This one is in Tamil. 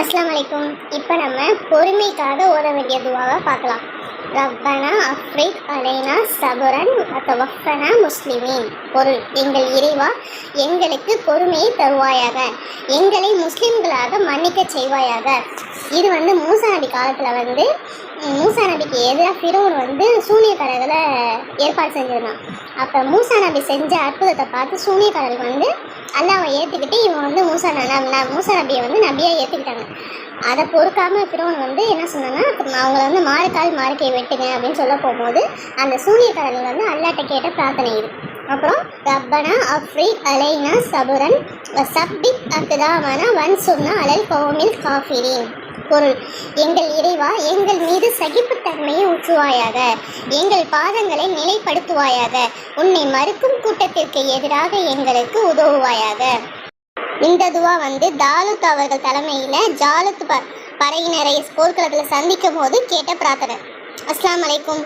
அஸ்ஸலாமு அலைக்கும். இப்போ நம்ம பொறுமைக்காக ஓத வேண்டிய துவாவை பார்க்கலாம். ரப்பனா அஃப்ரிக் அலைனா சபுரன் வத்தவஃபனா முஸ்லிமீன். பொருள்: எங்கள் இறைவா, எங்களுக்கு பொறுமையை தருவாயாக, எங்களை முஸ்லிம்களாக மன்னிக்க செய்வாயாக. இது மூசா நபி காலத்தில் மூசா நபிக்கு எதிராக ஃபிரௌன் சூனியக்காரர்களை ஏற்பாடு செஞ்சிருந்தான். அப்போ மூசா நபி செஞ்ச அற்புதத்தை பார்த்து சூனியக்காரர்கள் அல்லாவை ஏற்றுக்கிட்டு இவன் மூசா நபியை நபியாக ஏற்றுக்கிட்டாங்க. அதை பொறுக்காமல் ஃபிரௌன் என்ன சொன்னான்னா, அவங்கள மாறுக்கை வெட்டுங்க அப்படின்னு சொல்ல போகும்போது அந்த சூனியக்காரர்கள் அல்லாட்ட கேட்ட பிரார்த்தனை இது. அப்புறம் ரப்பனா அஃப்ரிக் அலைனா சபுரன் சப்பிக் அக்தாமன வன்சுர்னா அலல் கௌமில் காஃபிரீன். பொருள்: எங்கள் இறைவா, எங்கள் மீது சகிப்புத்தன்மையை ஊற்றுவாயாக, எங்கள் பாதங்களை நிலைப்படுத்துவாயாக, உன்னை மறுக்கும் கூட்டத்திற்கு எதிராக எங்களுக்கு உதவுவாயாக. இந்த துவா தாலூத் அவர்கள் தலைமையில் ஜாலுத் படையினரை போர்க்களத்தில் சந்திக்கும் போது கேட்ட பிரார்த்தனை. அஸ்ஸலாமு அலைக்கும்.